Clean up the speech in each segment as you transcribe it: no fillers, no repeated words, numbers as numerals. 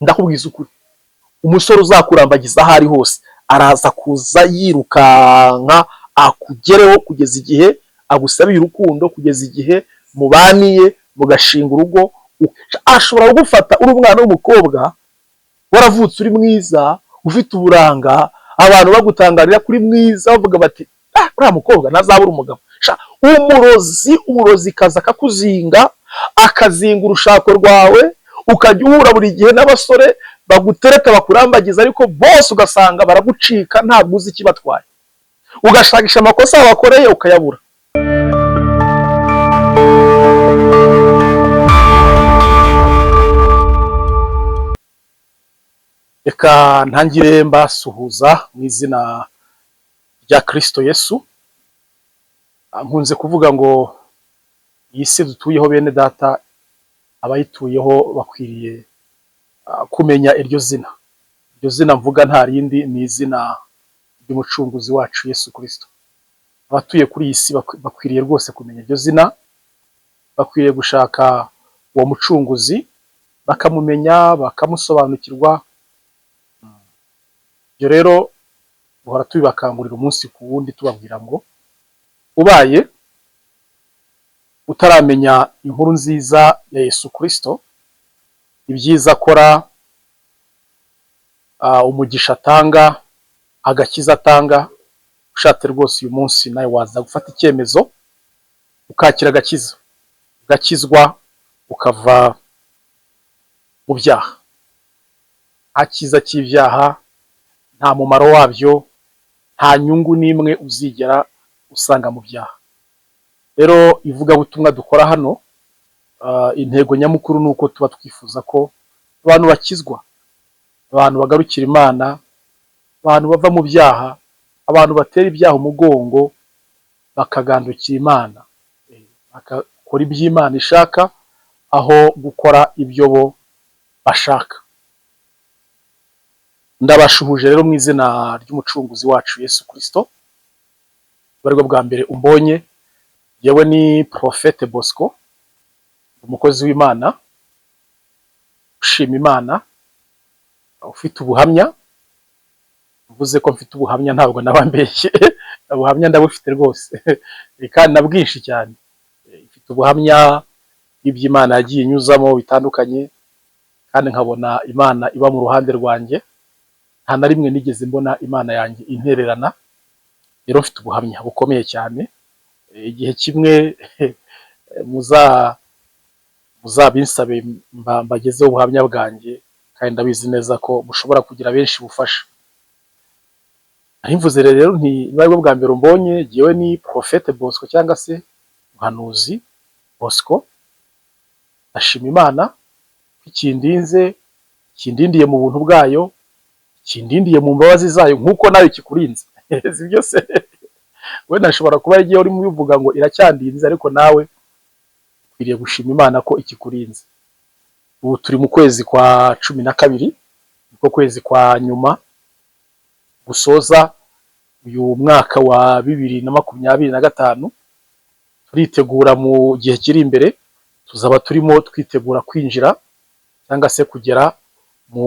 ndakubwiza ukuri, umusore uzakurambagiza aho ari hose araza kuza yirukanka akugereho kugeza igihe agusabiye urukundo, kugeza igihe mubaniye mugashinga urugo. Ashobora kugufata uri umwana w'umukobwa waravutse uri mwiza ufite uburanga, abantu bagutangarira kuri mwiza bavuga bati uriya mukobwa ntazabura umugabo. Umurozi kaza akakuzinga, akazinga urushako rwawe, ukajya uhura buri gihe n'abasore bagutereta bakurambagiza, ariko bose ugasanga baragucika ntabwo uzi ikibatwaye, ugashakisha amakosa wakoreye ukayabura. Reka ntangire mbasuhuza mu izina rya Kristo Yesu. Nkunze kuvuga ngo iyi si dutuyeho bene data, abayituyeho bakwiriye kumenya iryo zina. Iryo zina mvuga nta rindi, ni izina ry'umucunguzi wacu Yesu Kristo. Abatuye kuri iyi si bakwiriye rwose kumenya iryo zina, bakwiriye gushaka uwo mucunguzi bakamumenya, bakamusobanukirwa. Ibyo rero duhora tubibakangurira umunsi ku wundi, tubabwira ngo ubaye utaramenya inkuru nziza ya Yesu Kristo, ibyiza akora, umugisha atanga, agakiza atanga, ushatse rwose uyu munsi nawe waza gufata icyemezo ukakira agakiza, ugakizwa ukava mu byaha. Akiza cy'ibyaha nta mumaro wabyo, nta nyungu n'imwe uzigera usanga mu byaha. Rero ivugabutumwa dukora hano, intego nyamukuru ni uko tuba twifuza ko abantu bakizwa, abantu bagarukira Imana, abantu bava mu byaha, abantu batera ibyaha umugongo bakagandukira Imana, bakakora ibyo Imana ishaka aho gukora ibyo bo bashaka. Ndabashuhuje rero mu izina ry'umucunguzi wacu Yesu Kristo. Bwarwo bwa mbere umbonye, yewe ni Prophète Bosco, umukozi w'Imana ushima Imana, ufite ubuhamya. Mvuze ko mfite ubuhamya ntabwo nabambeshye, ubuhamya ndabufite rwose kandi na bwinshi cyane. Mfite ubuhamya bw'iby'Imana yagiye inyuzamo bitandukanye, kandi nkabona Imana iba mu ruhande rwanjye, nta na rimwe nigeze mbona Imana yanjye intererana. Rero mfite ubuhamya bukomeye cyane. Igihe kimwe muzabinsabe mbagezeho ubuhamya bwanjye, kandi ndabizi neza ko mushobora kugira benshi bufasha. Mvuze rero ntibaye bwa mbere umbonye, yewe ni Prophète Bosco cyangwa se Muhanuzi Bosco. Ashima Imana ikindinze, kindindiye mu buntu bwayo, kindindiye mu mbabazi zayo, nkuko nayo kikurinze. Si byose we nashobora kuba igihe uri mubivuga ngo iracyandinze, ariko nawe ukwiriye gushima Imana ko ikikurinze. Ubu turi mu kwezi kwa 12, niko kwezi kwa nyuma gusoza uyu mwaka wa 2025. Turitegura mu gihe kiri imbere, tuzaba turimo twitegura kwinjira cyangwa se kugera mu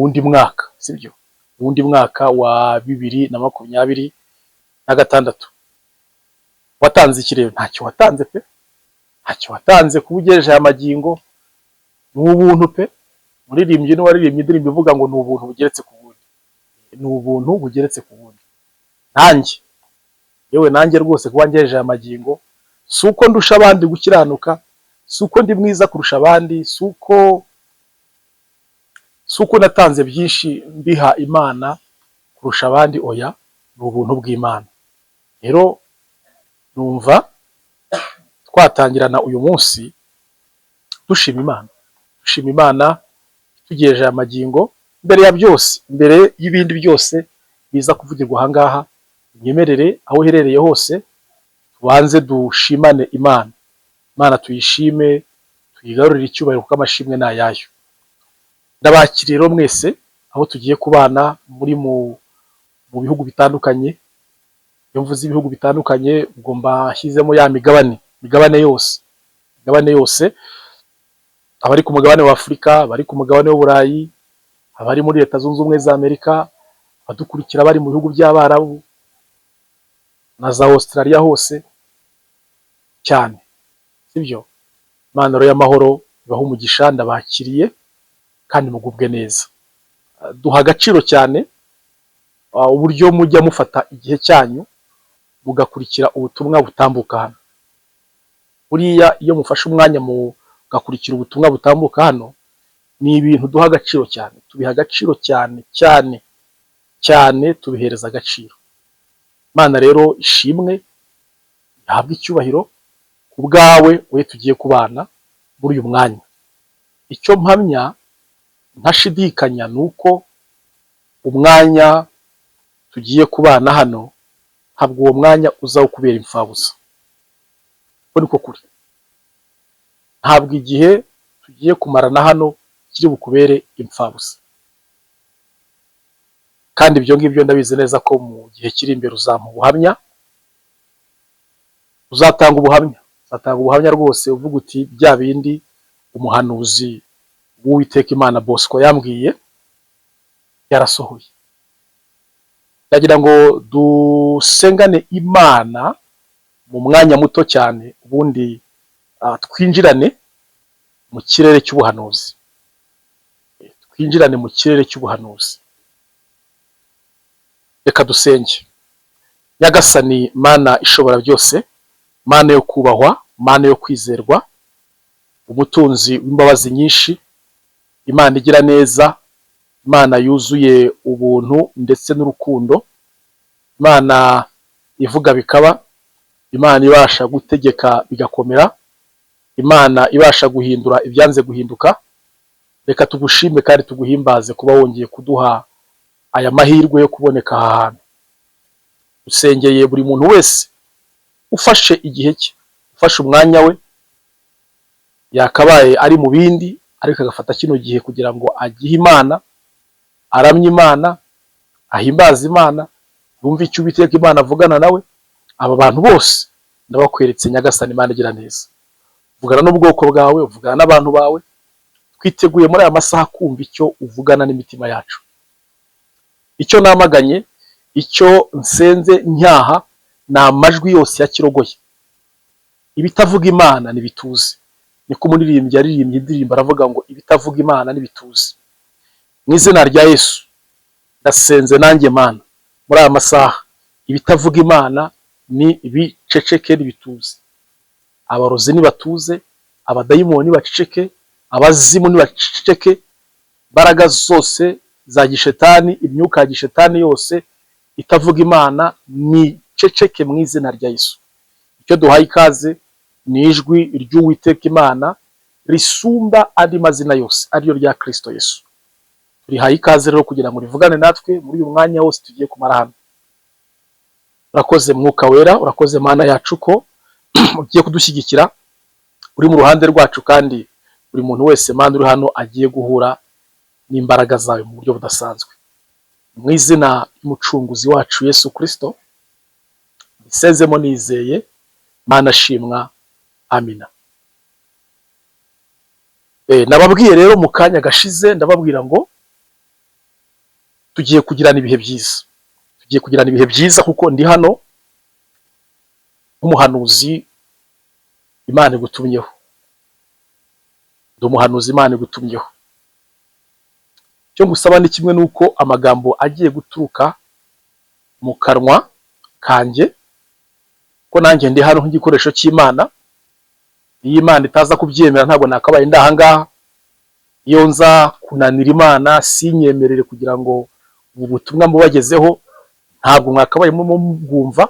wundi mwaka, sibyo? Wundi mwaka wa 2026. Watanze ikirero? Ntacyo watanze pe, ntacyo watanze kubugejeje aya magingo. Ni ubuntu pe. Muririmbyi n'uwaririmbye indirimbo ivuga ngo ni ubuntu bugeretse ku bundi, ni ubuntu bugeretse ku bundi. Nanjye rwose kuba ngejeje aya magingo, si uko ndusha abandi gukiranuka, si uko ndi mwiza kurusha abandi, si uko natanze byinshi mbiha Imana kurusha abandi, oya, ni ubuntu bw'Imana. Rero numva twatangirana uyu munsi dushima Imana tugejeje aya magingo. Mbere ya byose, mbere y'ibindi byose biza kuvugirwa aha ngaha, nyemerere aho uherereye hose tubanze dushimane Imana tuyishime, tuyigarurire icyubahiro kuko amashimwe ni ayayo. Ndabakiriye rero mwese aho tugiye kubana muri mu bihugu bitandukanye. Iyo mvuze ibihugu bitandukanye ubwo mbashyizemo ya migabane yose, abari ku mugabane wa Afurika, abari ku mugabane w'Uburayi, abari muri Leta Zunze Ubumwe za Amerika, abadukurikira bari mu bihugu by'Abarabu na za Australia hose cyane, sibyo? Imana y'amahoro ibaha umugisha, ndabakiriye kandi mugubwe neza. Duha agaciro cyane uburyo mujya mufata igihe cyanyu mugakurikira ubutumwa butambuka hano. Buriya iyo mufashe umwanya mugakurikira ubutumwa butambuka hano, ni ibintu duha agaciro cyane, tubiha agaciro cyane cyane cyane, tubihereza agaciro. Imana rero ishimwe, ihabwe icyubahiro ku bwawe we tugiye kubana muri uyu mwanya. Icyo mpamya ntashidikanya nuko umwanya tugiye kubana hano ntabwo uwo mwanya uzawukubera imfabusa. Ko niko kuri. Ntabwo igihe tugiye kumarana hano kiri bukubere imfabusa. Kandi ibyo ngibyo ndabizi neza ko mu gihe kiri imbere uzampa ubuhamya, uzatanga ubuhamya rwose uvuga uti bya bindi umuhanuzi w'Uwiteka Imana Bosco yambwiye yarasohoye. Ndagira ngo dusengane Imana mu mwanya muto cyane, ubundi twinjirane mu kirere cy'ubuhanuzi. Twinjirane mu kirere cy'ubuhanuzi. Reka dusenge. Nyagasani Mana ishobora byose, Mana yo kubahwa, Mana yo kwizerwa, umutunzi w'imbabazi nyinshi, Imana igira neza, Imana yuzuye ubuntu ndetse n'urukundo, Imana ivuga bikaba, Imana ibasha gutegeka bigakomera, Imana ibasha guhindura ibyanze guhinduka. Reka tugushime kandi tuguhimbaze kuba wongeye kuduha aya mahirwe yo kuboneka aha hantu. Dusengeye buri muntu wese ufashe igihe cye, ufashe umwanya we, yakabaye ari mu bindi ariko agafata kino gihe kugira ngo agihe Imana, aramye Imana, ahimbaze Imana, yumve icyo Uwiteka Imana avugana nawe. Aba bantu bose ndabakweretse Nyagasani Imana igira neza. Uvugana n'ubwoko bwawe, uvugana n'abantu bawe, twiteguye muri aya masaha kumva icyo uvugana n'imitima yacu. Icyo namaganye, icyo nsenze ncyaha, ni amajwi yose ya kirogoye. Ibitavuga Imana nibituze. Niko umuririmbyi yaririmbye indirimbo aravuga ngo ibitavuga Imana nibituze. Mu izina rya Yesu ndasenze nanjye Mana muri aya masaha, ibitavuga Imana ni biceceke nibituze. Abarozi nibatuze, abadayimoni baceceke, abazimu nibaceceke, imbaraga zose za gishetani, imyuka ya gishetani yose itavuga Imana ni ceceke mu izina rya Yesu. Icyo duhaye ikaze ni ijwi ry'Uwiteka Imana risumba andi mazina yose, ariyo rya Kristo Yesu. Turihaye ikaze rero kugira ngo rivugane natwe muri uyu mwanya wose tugiye kumara hano. Urakoze Mwuka Wera, urakoze Mana yacu ko ugiye kudushyigikira, uri mu ruhande rwacu, kandi buri muntu wese Mana uri hano agiye guhura n'imbaraga zawe mu buryo budasanzwe. Mu izina ry'umucunguzi wacu Yesu Kristo bisezemo nizeye, Mana shimwa, amina. Nababwiye rero mu kanya gashize, ndababwira ngo tugiye kugirana ibihe byiza. Tugiye kugirana ibihe byiza kuko ndi hano nk'umuhanuzi Imana igutumyeho. Ndi umuhanuzi Imana igutumyeho. Icyo ngusaba ni kimwe, nuko amagambo agiye guturuka mu kanwa kanjye, ko nanjye ndi hano nk'igikoresho cy'Imana. Iyo Imana itaza kubyemera ntabwo nakabaye ndahangaha. Iyo nza kunanira Imana sinyemerere kugira ngo ubu butumwa mubagezeho, ntabwo mwakabaye mubwumva.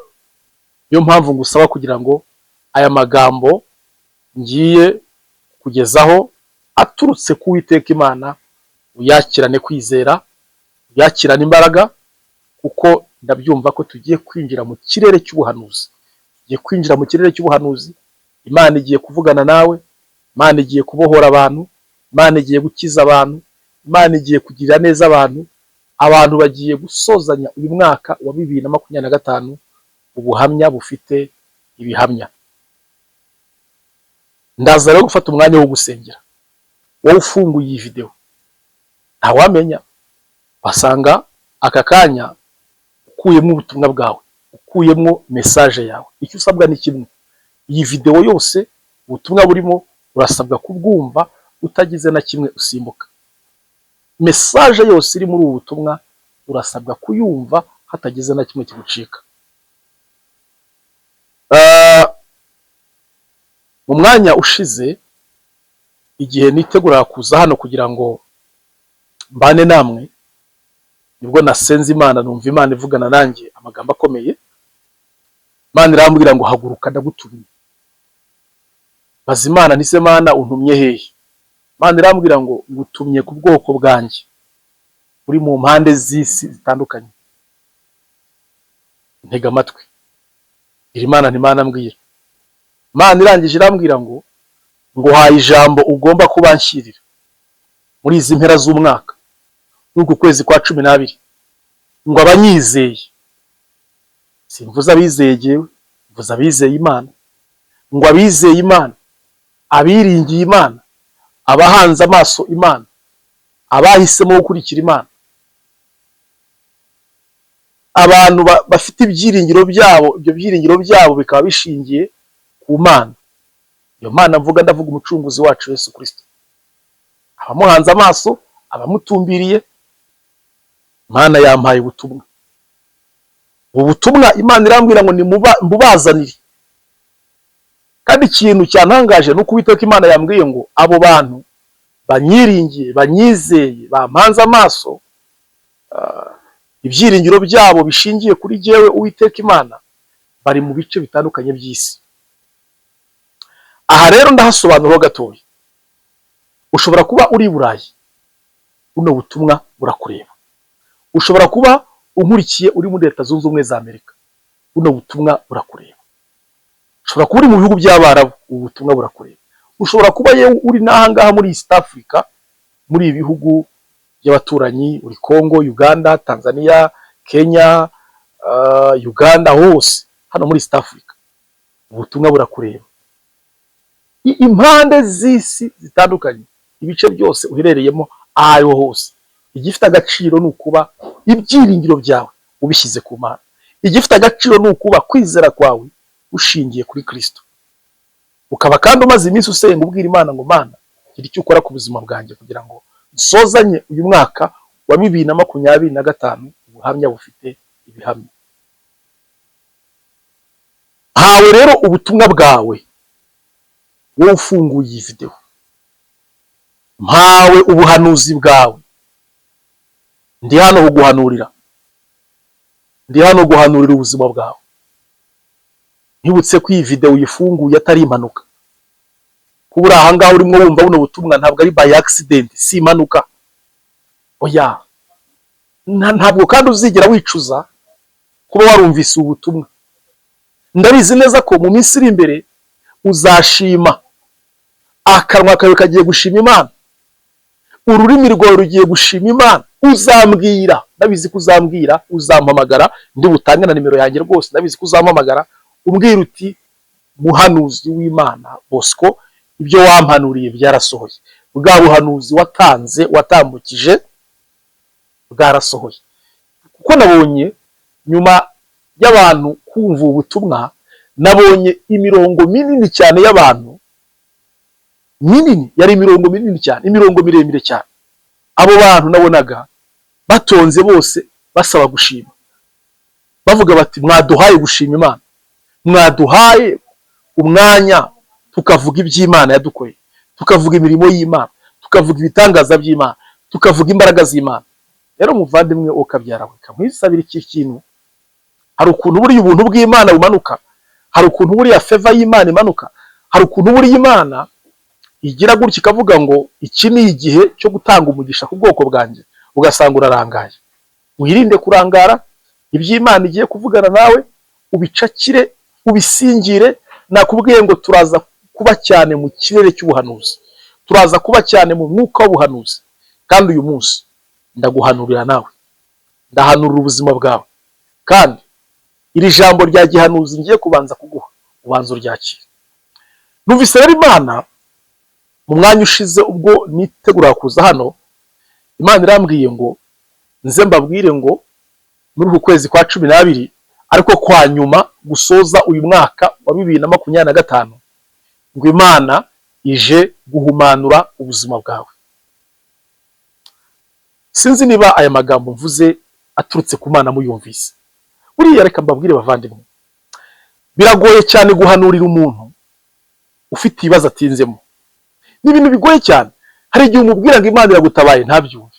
Niyo mpamvu ngusaba kugira ngo aya magambo ngiye kugezaho aturutse ku Uwiteka Imana uyakirane kwizera, uyakirane imbaraga, kuko ndabyumva ko tugiye kwinjira mu kirere cy'ubuhanuzi. Tugiye kwinjira mu kirere cy'ubuhanuzi. Imana igiye kuvugana nawe, Imana igiye kubohora abantu, Imana igiye gukiza abantu, Imana igiye kugirira neza abantu. Abantu bagiye gusozanya uyu mwaka wa 2025 ubuhamya bufite ibihamya. Ndaza rero gufata umwanya wo gusengera. Wowe ufunguye iyi video, ntawamenya basanga aka kanya ukuyemo ubutumwa bwawe, ukuyemo message yawe. Icyo usabwa ni kimwe, iyi video yose ubutumwa burimo urasabwa kubwumva utagize na kimwe usimbuka. Message yose iri muri ubu butumwa urasabwa kuyumva hatagize na kimwe kigucika. Mu mwanya ushize igihe nitegura kuza hano kugira ngo mbane namwe, nibwo nasenze Imana, numva Imana ivugana nanjye amagambo akomeye. Imana irambwira ngo haguruka ndagutumye. Baza Imana nise Mana untumye hehe? Imana irambwira ngo ngutumye ku bwoko bwanjye uri mu mpande z'isi zitandukanye. Ntega amatwi iri Imana ntimana mbwira. Imana irangije irambwira ngo haye ijambo ugomba kubanshyirira muri izi mpera z'umwaka n'uku kwezi kwa 12, ngo abanyizeye, simvuza abizeye jewe, mvuza abizeye Imana, ngo abizeye Imana, abiringiye Imana, abahanze amaso Imana, abahisemo gukurikira Imana, abantu bafite ibyiringiro byabo, ibyo byiringiro byabo bikaba bishingiye ku Mana. Iyo Mana mvuga ndavuga umucunguzi wacu Yesu Kristo. Abamuhanze amaso, abamutumbiriye, Imana yampaye ubutumwa. Ubutumwa Imana irambwira ngo mbubazanire. Kandi ikintu cyantangaje nuko Uwiteka Imana yambwiye ngo abo bantu banyiringiye, banyizeye, bampanze amaso, ibyiringiro byabo bishingiye kuri jewe Uwiteka Imana, bari mu bice bitandukanye by'isi. Aha rero ndahasobanura gatoya. Ushobora kuba uri Burayi, buno butumwa burakureba. Ushobora kuba unkurikiye uri muri Leta Zunze Ubumwe za Amerika, buno butumwa burakureba. Ushobora kuba uri mu bihugu by'Abarabu, ubu butumwa burakureba. Ushobora kuba yewe uri n'ahangaha muri East Africa, muri ibihugu by'abaturanyi, uri Congo, Uganda, Tanzania, Kenya, Uganda, hose hano muri East Africa, ubutumwa burakureba. Impande z'isi zitandukanye, ibice byose uherereyemo aho hose, igifite agaciro nukuba ibyiringiro byawe ubishyize ku Mana. Igifite agaciro nukuba kwizera kwawe ushingiye kuri Kristo. Ukaba kandi umaze iminsi usenga ubwira Imana ngo Mana gira icyo ukora ku buzima bwanjye kugira ngo nsozanye uyu mwaka wa 2025 ubuhamya bufite ibihamya. Hawe rero ubutumwa bwawe wowe ufunguye iyi video, mpawe ubuhanuzi bwawe. Ndi hano kuguhanurira, ndi hano guhanurira ubuzima bwawe. Ntibutse ko iyi video uyifunguye atari impanuka. Kubura ahangaha urimo wumva buno butumwa ntabwo ari by accident, si impanuka. Oya, ntabwo kandi uzigera wicuza kuba warumvise ubutumwa. Ndabizi neza ko mu minsi iri imbere uzashima, akanwa kawe kagiye gushima Imana, ururimi rwawe rugiye gushima Imana. Uzambwira, ndabizi ko uzambwira, uzampamagara, ndi butange na nimero yanjye rwose, ndabizi ko uzampamagara umbwira uti muhanuzi w'Imana Bosco, ibyo wampanuriye byarasohoye. Bwa buhanuzi watanze, watambukije, bwarasohoye. Kuko nabonye nyuma y'abantu kumva ubutumwa, nabonye imirongo minini cyane y'abantu, minini, yari imirongo minini cyane, imirongo miremire cyane. Abo bantu nabonaga batonze bose basaba gushima, bavuga bati mwaduhaye gushima Imana, mwaduhaye umwanya tukavuga iby'Imana yadukoreye, tukavuga imirimo y'Imana, tukavuga ibitangaza by'Imana, tukavuga imbaraga z'Imana. Rero muvandimwe ukabyara weka mwisabira iki kintu. Hari ukuntu buri ubuntu bw'Imana bumanuka, hari ukuntu buri ya favor y'Imana imanuka, hari ukuntu buri Imana igira gutya ikavuga ngo iki ni igihe cyo gutanga umugisha ku bwoko bwanjye, ugasanga urarangaye. Wirinde kurangara, iby'Imana igiye kuvugana nawe ubicakire, ubisingire. Nakubwiye ngo turaza kuba cyane mu kirere cy'ubuhanuzi, turaza kuba cyane mu mwuka w'ubuhanuzi. Kandi uyu munsi ndaguhanurira nawe, ndahanurira ubuzima bwawe. Kandi iri jambo rya gihanuzi ngiye kubanza kuguha, ubanza uryakire. Numvise rero Imana mu mwanya ushize ubwo nitegura kuza hano, Imana irambwiye ngo nze mbabwire ngo muri uku kwezi kwa 12 ariko kwa nyuma gusoza uyu mwaka wa 2025 ngo Imana ije guhumanura ubuzima bwawe. Sinzi niba aya magambo mvuze aturutse ku Mana muyumvise. Buriya reka mbabwire bavandimwe, biragoye cyane guhanurira umuntu ufite ibibazo atinzemo. Ni ibintu bigoye cyane. Hari igihe umubwira ngo Imana iragutabaye ntabyumve.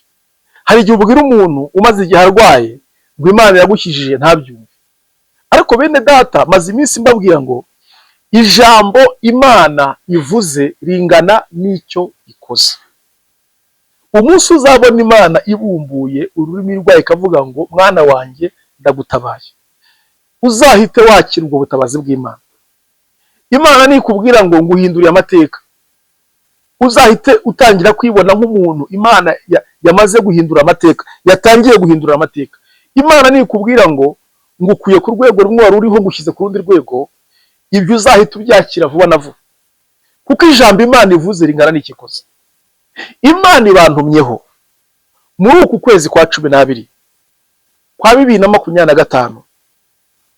Hari igihe ubwira umuntu umaze igihe arwaye ngo Imana iragukijije ntabyumve. Ariko bene data, maze iminsi mbabwira ngo ijambo Imana ivuze ringana n'icyo ikoze. Umunsi uzabona Imana ibumbuye ururimi rwayo ikavuga ngo mwana wanjye ndagutabaye, uzahite wakira ubwo butabazi bw'Imana. Imana nikubwira ngo nguhinduriye amateka, uzahite utangira kwibona nk'umuntu Imana yamaze guhindura amateka, yatangiye guhindura amateka. Imana nikubwira ngo ngukuye ku rwego rumwe wari uriho ngushyize ku rundi rwego, ibyo uzahita ubyakira vuba na vuba, kuko ijambo Imana ivuze ringana n'ikikoze. Imana ibantumyeho muri uku kwezi kwa 12 kwa 2025,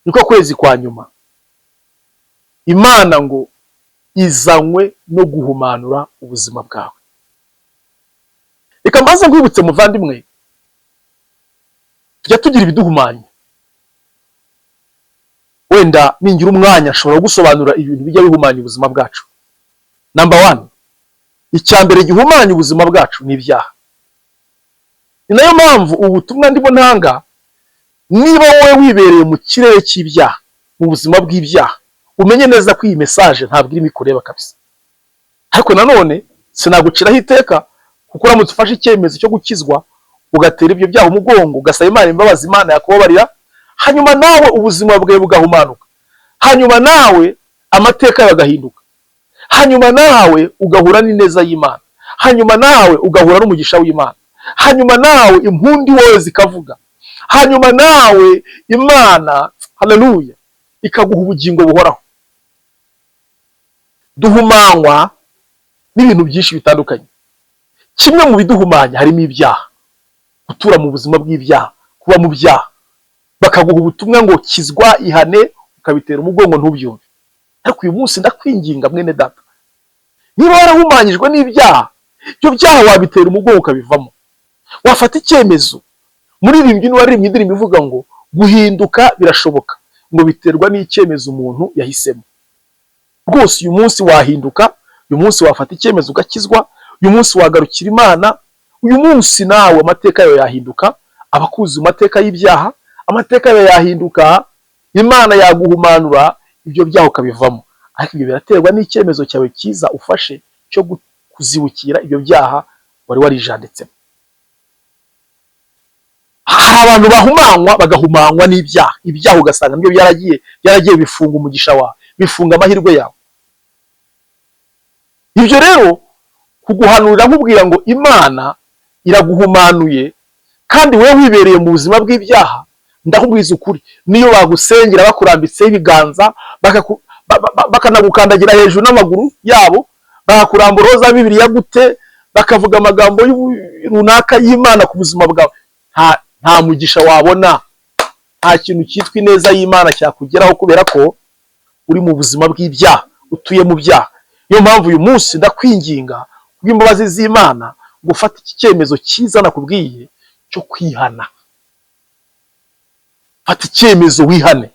niko kwezi kwa nyuma. Imana ngo izanywe no guhumanura ubuzima bwawe. Reka mbaze nkwibutse muvandimwe, tujya tugira ibiduhumanya. Wenda ningira umwanya ashobora gusobanura ibintu bijya bihumanya ubuzima bwacu. Number 1, icyambere gihumanya ubuzima bwacu ni ibyaha. Ni nayo mpamvu ubutumwa ndimo ntanga, niba wowe wibereye mu kirere cy'ibyaha, mu buzima bw'ibyaha, umenye neza ko iyi message ntabwo irimo ikureba kabisa. Ariko nanone sinaguciraho iteka, kuko uramutse ufashe icyemezo cyo gukizwa ugatera ibyo byaha umugongo, ugasaba Imana imbabazi, Imana yakubabarira, hanyuma nawe ubuzima bwawe bugahumanuka, hanyuma nawe amateka yagahinduka, hanyuma nawe ugahura n'ineza y'Imana, hanyuma nawe ugahura n'umugisha w'Imana, hanyuma nawe impundi wowe zikavuga, hanyuma nawe Imana, haleluya, ikaguha ubugingo buhoraho. Duhumanywa n'ibintu byinshi bitandukanye. Kimwe mu biduhumanya harimo ibyaha, gutura mu buzima bw'ibyaha, kuba mu byaha. Bakaguha ubutumwa ngo kizwa, ihane, ukabitera umugongo ntubyumve. Ariko uyu munsi ndakwinginga mwene data, niba warahumanyijwe n'ibyaha, ibyo byaha wabitera umugongo ukabivamo. Wafata icyemezo. Muri ibi bintu waririmbye indirimbo ivuga ngo guhinduka birashoboka, ngo biterwa n'icyemezo umuntu yahisemo. Rwose uyu munsi wahinduka, uyu munsi wafata icyemezo ugakizwa, uyu munsi wagarukira Imana, uyu munsi nawe amateka yawe yahinduka, abakuzi mu mateka y'ibyaha, amateka yawe yahinduka, Imana yaguhumanura, ibyo byaha ukabivamo. Ariko ibyo biraterwa n'icyemezo cyawe cyiza ufashe cyo kuzibukira ibyo byaha wari warijanditsemo. Hari abantu bahumanywa bagahumanywa n'ibyaha, ibyaha ugasanga nibyo byaragiye bifunga umugisha wawe, bifunga amahirwe yawe. Ibyo rero kuguhanurira nkubwira ngo Imana iraguhumanuye kandi wowe wibereye mu buzima bw'ibyaha, ndakubwiza ukuri, niyo bagusengera bakurambitseho ibiganza, bakanagukandagira hejuru n'amaguru yabo, bakakuramburaho za Bibiliya gute, bakavuga amagambo runaka y'Imana ku buzima bwawe, nta mugisha wabona, nta kintu cyitwa ineza y'Imana cyakugeraho, kubera ko uri mu buzima bw'ibyaha, utuye mu byaha. Niyo mpamvu uyu munsi ndakwinginga kubw'imbabazi z'Imana ngo ufate iki cyemezo cyiza nakubwiye cyo kwihana. Fata icyemezo wihane,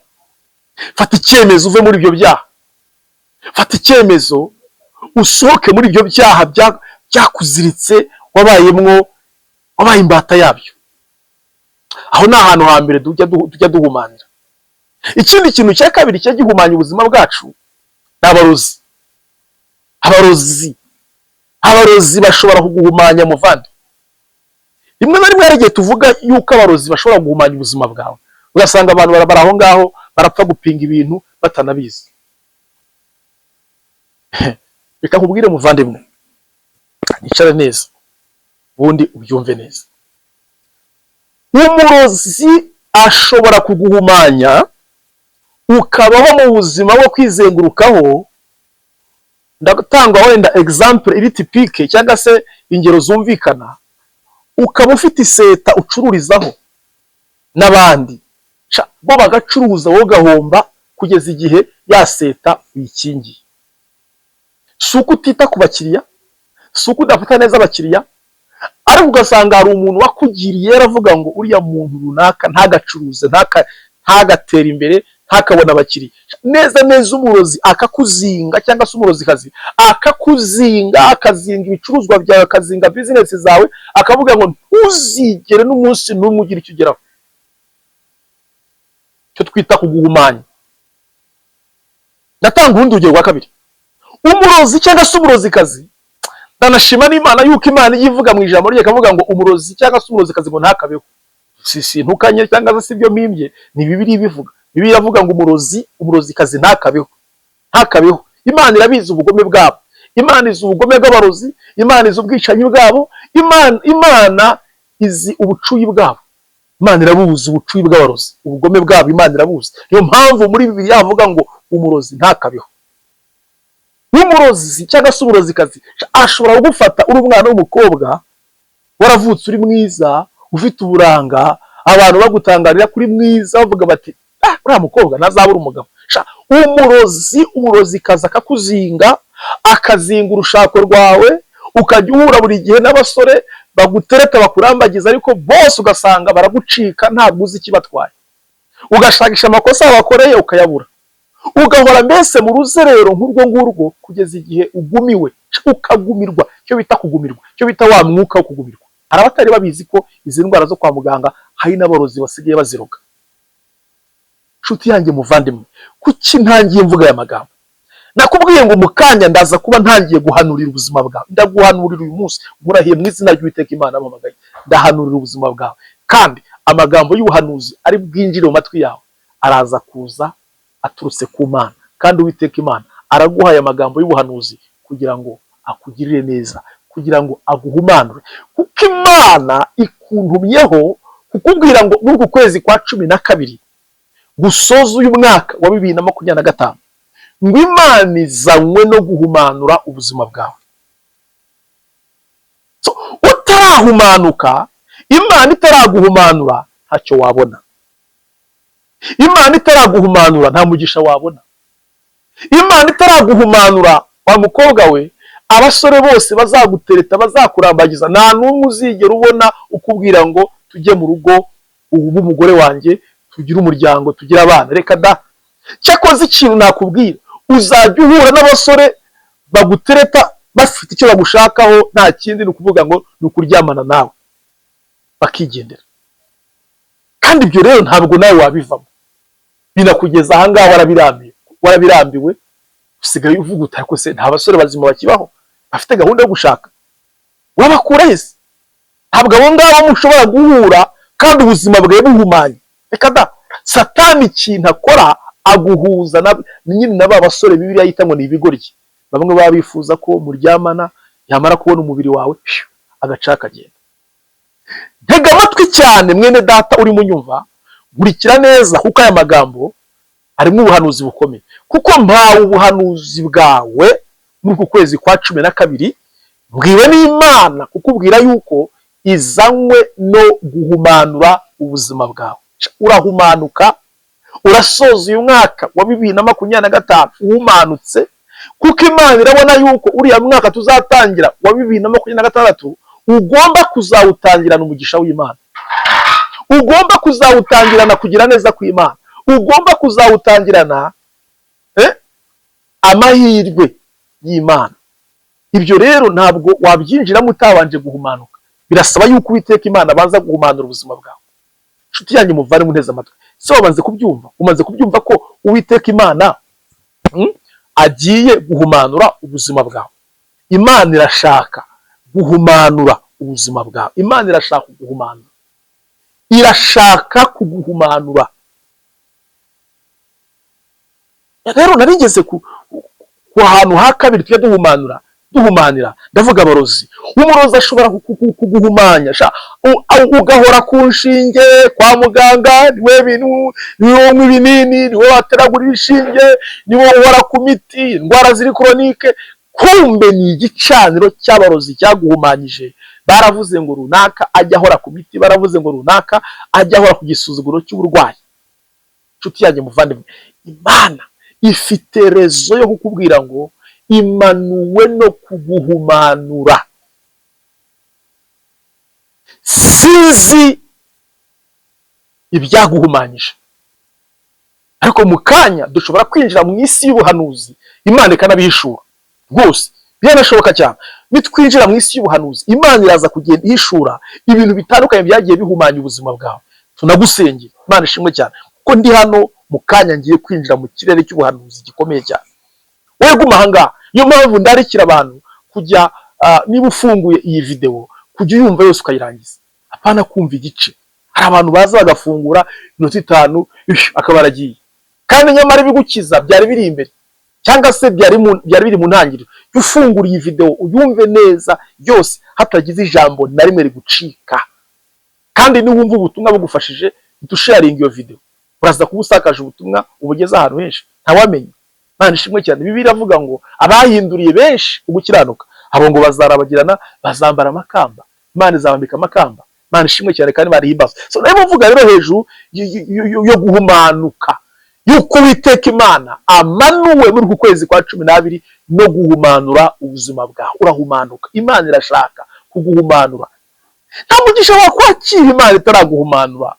fata icyemezo uve muri ibyo byaha, fata icyemezo usohoke muri ibyo byaha byakuziritse, wabaye imbata yabyo. Aho ni ahantu hambere tujya duhumanira. Ikindi kintu cya kabiri cyo gihumanya ubuzima bwacu ni abarozi. Abarozi bashobora kuguhumanya muvandi. Rimwe na rimwe hari igihe tuvuga yuko abarozi bashobora guhumanya ubuzima bwawe, ugasanga abantu barabara aho ngaho barapfa gupinga ibintu batanabizi. Reka nkubwire muvandimwe, nicare neza ubundi ubyumve neza. Umurozi ashobora kuguhumanya ukabaho mu buzima bwo kwizengurukaho. Ndatanga wenda example iri typique cyangwa se ingero zumvikana. ukaba ufite iseta ucururizaho n'abandi, bo bagacuruza wowe ugahomba kugeza igihe ya seta uyikingiye. Si uko utita ku bakiriya, si uko udafata neza abakiriya, ariko ugasanga hari umuntu wakugiriye yaravuga ngo uriya muntu runaka ntagacuruze, ntagatere imbere, ntakabona abakiriya. Neza neza umurozi akakuzinga, cyangwa se umurozikazi akakuzinga, akazinga ibicuruzwa byawe, akazinga bizinesi zawe, akavuga ngo ntuzigere n'umunsi n'umwe ugira icyo ugeraho. Cyo twita kuguhumanya. Natanga urundi rugero rwa kabiri. Umurozi cyangwa se umurozikazi, ndanashima n'Imana yuko Imana ivuga mu ijambo rye ikavuga ngo umurozi cyangwa se umurozikazi ngo ntakabeho. Si ntukanye cyangwa se sibyo mimbye, ni Bibiliya ibivuga. Bibiliya iravuga ngo umurozikazi ntakabeho. Ntakabeho. Imana irabizi ubugome bwabo. Imana izi ubugome bw'abarozi, Imana izi ubwicanyi bwabo, Imana izi ubucuyi bwabo. Imana irabuzi ubucuyi bw'abarozi, ubugome bwabo Imana irabuzi. Niyo mpamvu muri Bibiliya havuga ngo umurozi ntakabeho. N'umurozi cyangwa se umurozikazi ashobora gufata uri umwana w'umukobwa waravutse uri mwiza, ufite uburanga, abantu bagutangarira kuri mwiza, bavuga bati uriya mukobwa ntazabura umugabo. Umurozikazi akakuzinga, akazinga urushako rwawe, ukajya uhura buri gihe n'abasore bagutereta bakurambagiza, ariko bose ugasanga baragucika, ntabwo uzi ikibatwaye. Ugashakisha amakosa wakoreye ukayabura, ugahora mbese mu ruzerero nk'urwo ngurwo kugeza igihe ugumiwe, ukagumirwa. Cyo bita kugumirwa, cyo bita wa mwuka wo kugumirwa. Hari abatari babizi ko izi ndwara zo kwa muganga hari n'abarozi basigaye baziroga. Nshuti yanjye muvandimwe, kuki ntangiye mvuga aya magambo? Nakubwiye ngo mukanya ndaza kuba ntangiye guhanurira ubuzima bwawe. Ndaguhanurira uyu munsi, murahiye mu izina ry'Uwiteka Imana amamagaye. Ndahanurira ubuzima bwawe, kandi amagambo y'ubuhanuzi ari bwinjire mu matwi yawe araza kuza aturutse ku Mana, kandi Uwiteka Imana araguhaye amagambo y'ubuhanuzi kugira ngo akugirire neza, kugira ngo aguhumanure, kuko Imana ikuntumyeho kukubwira ngo muri uku kwezi kwa 12 gusoza uyu mwaka wa 2025 ngo Imana izanywe no guhumanura ubuzima bwawe. Utarahumanuka, Imana itaraguhumanura, ntacyo wabona. Imana itaraguhumanura, nta mugisha wabona. Imana itaraguhumanura, wa mukobwa we, abasore bose bazagutereta, bazakurambagiza, nta n'umwe uzigera ubona ukubwira ngo tujye mu rugo, ubu umugore wanjye, tugire umuryango, tugire abana. Reka da. Cyakoze ikintu nakubwira, uzajya uhura n'abasore bagutereta bafite icyo bagushakaho, nta kindi ni ukuvuga ngo ni ukuryamana nawe bakigendera. Kandi ibyo rero ntabwo nawe wabivamo, binakugeza ahangaha warabirambiwe, usigaye uvuga uti ariko se nta basore bazima bakibaho bafite gahunda yo gushaka? Wabakura hese? Ntabwo abo ngabo mushobora guhura kandi ubuzima bwawe buhumanye. Reka da. Satani ikintu akora aguhuza nyine n'aba basore Bibiliya yita ngo ni ibigoryi. Bamwe baba bifuza ko muryamana, yamara kubona umubiri wawe agaca akagenda. Ntega amatwi cyane mwene data uri munyumva, nkurikira neza, kuko aya magambo arimo ubuhanuzi bukomeye. Kuko mpawe ubuhanuzi bwawe muri uku kwezi kwa 12, mbwiwe n'Imana kukubwira yuko izanywe no guhumanura ubuzima bwawe. Urahumanuka, urasoza uyu mwaka wa 2025 uhumanutse, kuko Imana irabona yuko uriya mwaka tuzatangira wa 2026 ugomba kuzawutangirana umugisha w'Imana, ugomba kuzawutangirana kugira neza kw'Imana, ugomba kuzawutangirana amahirwe y'Imana. Ibyo rero ntabwo wabyinjiramo utabanje guhumanuka. Birasaba yuko Uwiteka Imana abanza guhumanura ubuzima bwawe. Nshuti yanjye muvane muneza amatwi, se wabanze kubyumva? Umaze kubyumva ko Uwiteka Imana agiye guhumanura ubuzima bwawe? Imana irashaka guhumanura ubuzima bwawe. Imana irashaka guhumanura, irashaka kuguhumanura. Rero narigeze ku hantu ha kabiri tujya duhumanira, ndavuga abarozi. Umurozi ashobora kuguhumanya, ugahora ku nshinge kwa muganga, niwe ibinini, niwe wateragura inshinge, niwe uhora ku miti, indwara ziri kronike. Kumbe ni igicaniro cy'abarozi cyaguhumanyije, baravuze ngo runaka ajya ahora ku miti, baravuze ngo runaka ajya ahora ku gisuzuguro cy'uburwayi. Nshuti yanjye muvandimwe, Imana ifite rezo yo kukubwira ngo imanuwe no kuguhumanura. Sinzi ibyaguhumanyije, ariko mu kanya dushobora kwinjira mu isi y'ubuhanuzi, Imana ikanabihishura rwose, biranashoboka cyane. Nitwinjira mu isi y'ubuhanuzi, Imana iraza kugenda ihishura ibintu bitandukanye byagiye bihumanya ubuzima bwawe. Tunagusengera, Imana ishimwe cyane, kuko ndi hano mu kanya ngiye kwinjira mu kirere cy'ubuhanuzi gikomeye cyane. Wowe guma ahangaha, niyo mpamvu ndarikira abantu kujya, niba ufunguye iyi video, kujya uyumva yose ukayirangiza, apana kumva igice. Hari abantu baza bagafungura iminota 5 akaba aragiye, kandi nyamara ibigukiza byari biri imbere, cyangwa se byari biri mu ntangiriro. Ufungura iyi video uyumve neza yose, hatagize ijambo na rimwe rigucika. Kandi niwumva ubutumwa bugufashije, dusharinga iyo video, uraza kubusakaje ubutumwa ubugeza ahantu henshi ntawamenye. Imana ishimwe cyane. Bibiliya iravuga ngo abahinduriye benshi ugukiranuka, abo ngo bazarabagirana, bazambara amakamba, Imana izabambika amakamba. Imana ishimwe cyane kandi Imana ihimbaza. So nayo mvuga rero hejuru yo guhumanuka, yuko Uwiteka Imana amanuwe muri ku kwezi kwa 12 no guhumanura ubuzima bwawe. Urahumanuka, Imana irashaka kuguhumanura. Nta mugisha wakwakira Imana itaraguhumanura,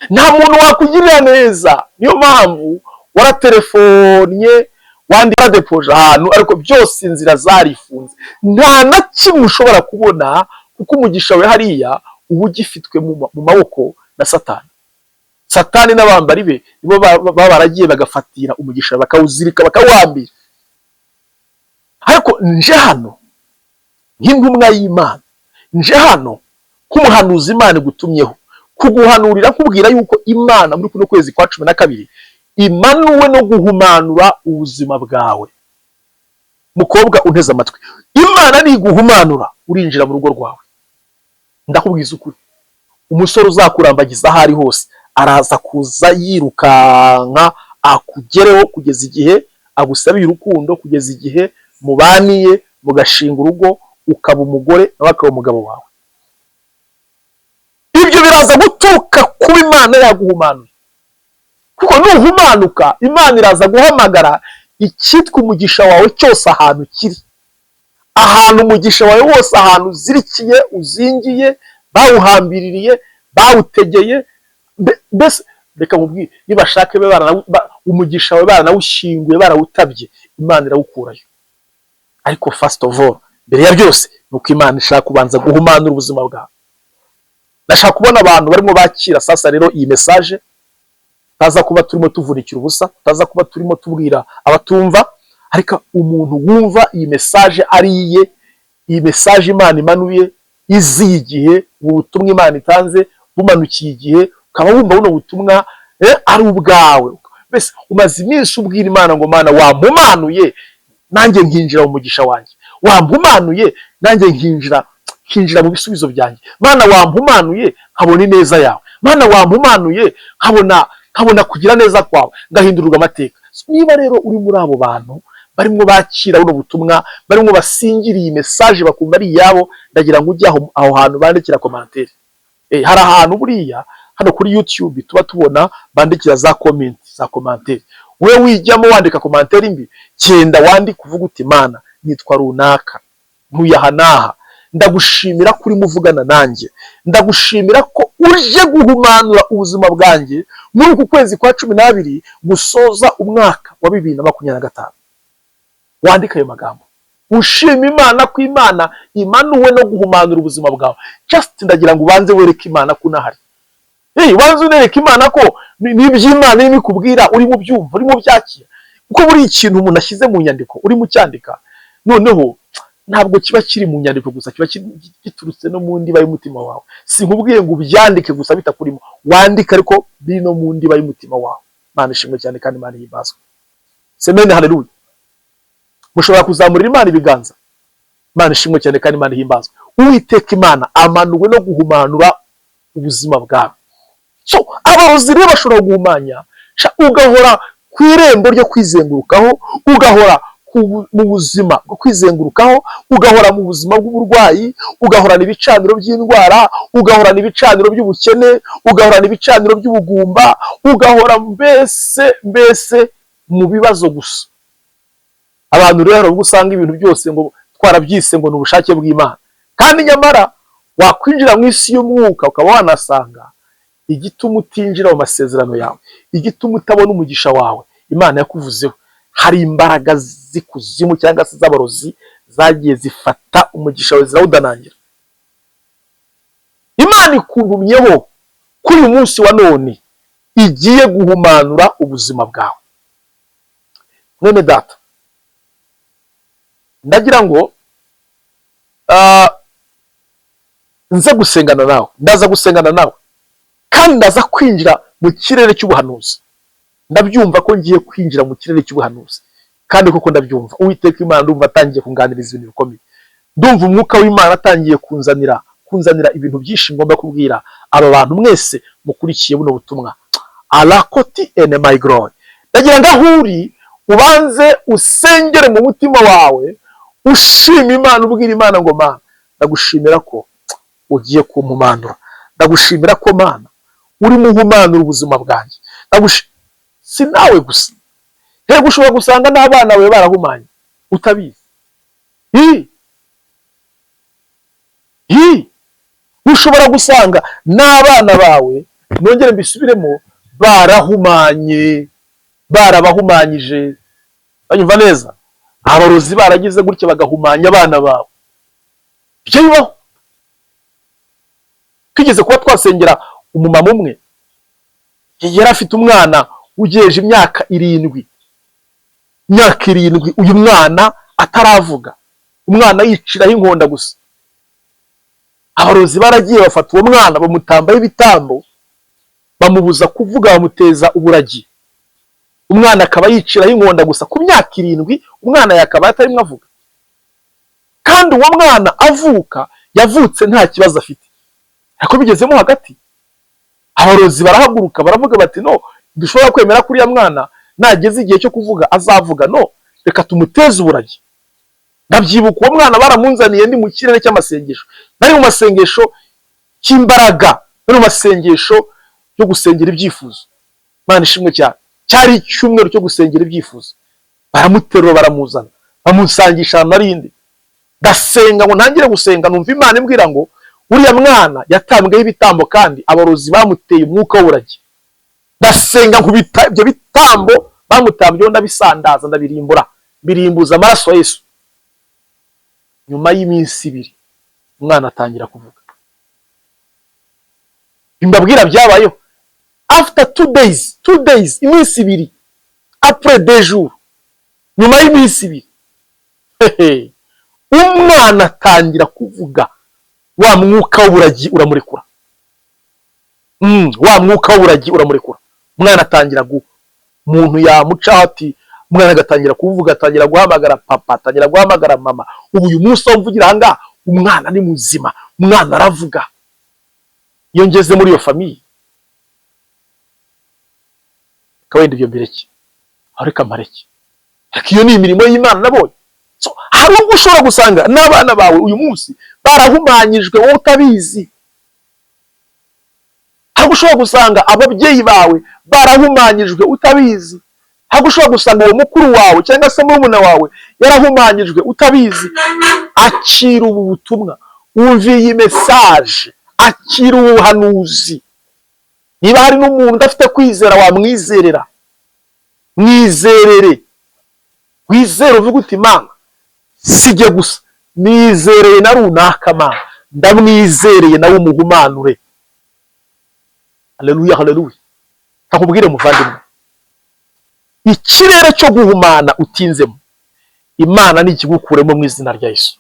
nta muntu wakugirira neza. Niyo mpamvu waratelefonnye, wandika depoje ahantu, ariko byose inzira zarifunze, nta na kimwe ushobora kubona, kuko umugisha we hariya uba ugifitwe mu maboko na Satani. Satani n'abambari be nibo baba baragiye bagafatira umugisha, bakawuzirika, bakawambira. Ariko nje hano nk'intumwa y'Imana, nje hano nk'umuhanuzi Imana gutumyeho kuguhanurira, kubwira yuko Imana muri kuno kwezi kwa 12 imanuwe no guhumanura ubuzima bwawe. Mukobwa unteze amatwi, Imana niguhumanura urinjira mu rugo rwawe. Ndakubwiza ukuri, umusore uzakurambagiza ahari hose araza kuza yirukanka akugereho, kugeza igihe agusabiye urukundo, kugeza igihe mubaniye mugashinga urugo, ukaba umugore nawe akaba umugabo wawe. Ibyo biraza guturuka kuba Imana yaguhumanuye, kuko nuhumanuka Imana iraza guhamagara icyitwa umugisha wawe cyose ahantu kiri. Ahantu umugisha wawe wose, ahantu uzirikiye, uzingiye, bawuhambiririye, bawutegeye, mbese reka mubwire, nibashake umugisha wawe baranawushinguye, barawutabye, Imana irawukurayo. Ariko first of all, mbere ya byose, nuko Imana ishaka kubanza guhumanura ubuzima bwawe. Nashaka kubona abantu barimo bakira sasa rero iyi message, taza kuba turimo tuvunikira ubusa, taza kuba turimo tubwira abatumva, ariko umuntu wumva iyi message ariye, iyi message Imana imanuye izi igihe, ubutumwa Imana itanze bumanukiye igihe, ukaba wumva buno butumwa ari ubwawe. Mbese umaze iminsi ubwira Imana ngo Mana wampumanuye nanjye nkinjira mu mugisha wanjye, wampumanuye nanjye nkinjira mu bisubizo byanjye, Mana wampumanuye nkabona ineza yawe, Mana wampumanuye nkabona kugira neza kwawe, ngahindurwa amateka. Niba rero uri muri abo bantu barimo bakira buno butumwa, barimo basingira iyi message bakumva ari yabo, ndagira ngo ujye aho hantu bandikira commentaire. Hari ahantu buriya hano kuri YouTube tuba tubona bandikira za commentaire. Wewe wijyamo wandika commentaire mbi, cyenda wandika uvuga uti Mana nitwa runaka, ntuyahanaha, ndagushimira kuri muvugana nanjye, ndagushimira ko uje guhumanura ubuzima bwanjye muri uku kwezi kwa 12 gusoza umwaka wa 2025. Wandika ayo magambo, ushima Imana ko Imana imanuwe no guhumanura ubuzima bwawe. Just ndagira ngo ubanze wereke Imana ko unahari. Wanze unereke Imana ko n'iby'Imana irimo kubwira uri mu byumva, uri mu byakira. Kuko buri ikintu umuntu ashyize mu nyandiko uri mu cyandika, noneho ntabwo kiba kiri mu nyandiko gusa, kiba giturutse no mu ndiba y'umutima wawe. Sinkubwiye ngo ubyandike gusa bitakurimo, wandika ariko biri no mu ndiba y'umutima wawe. Imana ishimwe cyane kandi Imana yibazwe. Semene haleluya. Mushobora kuzamurira Imana ibiganza. Imana ishimwe cyane kandi Imana himbazwe. Uwiteka Imana amanuwe no guhumanura ubuzima bwawe. So abarozi rero bashobora guhumanya, ugahora ku irembo ryo kwizengurukaho, ugahora mu buzima bwo kwizengurukaho, ugahora mu buzima bw'uburwayi, ugahorana ibicaniro by'indwara, ugahorana ibicaniro by'ubukene, ugahorana ibicaniro by'ubugumba, ugahora mbese mu bibazo gusa. Abantu rero ubwo usanga ibintu byose ngo twarabyise ngo ni ubushake bw'Imana, kandi nyamara wakwinjira mu isi y'umwuka ukaba wanasanga igituma utinjira mu masezerano yawe, igituma utabona umugisha wawe Imana yakuvuzeho, hari imbaraga z'ikuzimu cyangwa se z'abarozi zagiye zifata umugisha wawe zirawudanangira. Imana ikuntumyeho kuri uyu munsi wa none igiye guhumanura ubuzima bwawe. Mwene data, ndagira ngo nze gusengana nawe, ndaza gusengana nawe, kandi ndaza kwinjira mu kirere cy'ubuhanuzi. Ndabyumva ko ngiye kwinjira mu kirere cy'ubuhanuzi, kandi koko ndabyumva. Uwiteka Imana ndumva atangiye kunganiriza ibintu bikomeye, ndumva umwuka w'Imana atangiye kunzanira ibintu byinshi ngomba kubwira aba bantu mwese mukurikiye buno butumwa. Alakoti ene my glory. Ndagira ngo aho uri ubanze usengere mu mutima wawe, ushima Imana, ubwira Imana ngo Mana, ndagushimira ko ugiye kumpumanura, ndagushimira ko Mana urimo uhumanura ubuzima bwanjye. Si nawe gusa, hego ushobora gusanga n'abana bawe barahumanye utabizi. Ushobora gusanga n'abana bawe, nongere mbisubiremo, barahumanye, barabahumanyije. Banyumva neza? Abarozi baragize gutya bagahumanya abana bawe. Ibyo bibaho. Twigeze kuba twasengera umumama umwe, yari afite umwana ugejeje imyaka 7. Uyu mwana ataravuga, umwana yiciraho inkonda gusa. Abarozi baragiye bafata uwo mwana bamutambaho ibitambo, bamubuza kuvuga, bamuteza uburagi. Umwana akaba yiciraho inkonda gusa ku myaka 7, umwana yakaba atarimo avuga. Kandi uwo mwana avuka, yavutse nta kibazo afite. Ariko bigezemo hagati, abarozi barahaguruka baravuga bati no, dushobora kwemera kuri ya mwana nageze igihe cyo kuvuga azavuga, no, reka tumuteze uburagi. Ndabyibuka uwo mwana baramunzaniye ndi mu kirere cy'amasengesho, nari mu masengesho cy'imbaraga, nari mu masengesho yo gusengera ibyifuzo. Mana ishimwe cyane, cyari icyumweru cyo gusengera ibyifuzo. Baramuterura baramuzana, bamusangisha narindi. Ndasenga ngo ntangire gusenga, numva Imana imbwira ngo uriya mwana yatambweho ibitambo kandi abarozi bamuteye umwuka w'uburagi. Ndasenga nkubita ibyo bitambo bamutambyeho, ndabisandaza, ndabirimbura, birimbuza amaraso ya Yesu. Nyuma y'iminsi 2 umwana atangira kuvuga. Imbabwira byabayeho after 2 days, iminsi 2, après 2 jours, nyuma y'iminsi 2 umwana atangira kuvuga. Wa mwuka w'uburagi uramurekura. Wa mwuka w'uburagi uramurekura. Umwana atangira umuntu yamucaho ati, umwana agatangira kuvuga, atangira guhamagara papa, atangira guhamagara mama. Ubu uyu munsi wumvugira ahangaha, umwana ni muzima, umwana aravuga. Iyo ngeze muri iyo famiye, kawenda ibyo mbireke, ariko amareke. Ariko iyo ni imirimo y'Imana nabonye. So hari ubwo ushobora gusanga n'abana bawe uyu munsi barahumanyijwe wowe utabizi. Hari ushobora gusanga ababyeyi bawe barahumanyijwe utabizi. Hari ushobora gusanga uwo mukuru wawe cyangwa se murumuna wawe yarahumanyijwe utabizi. Akira ubu butumwa, umviye iyi message, akira ubuhanuzi. Niba hari n'umuntu udafite kwizera wamwizerera, mwizerere. Wizere uvuga uti Mana, sijye gusa nizereye na runaka Mana, ndamwizereye nawe umuhumanure. Haleluya, haleluya. Takubwire muvandimwe, ikirere cyo guhumana utinzemo, Imana nikigukuremo mu izina rya Yesu.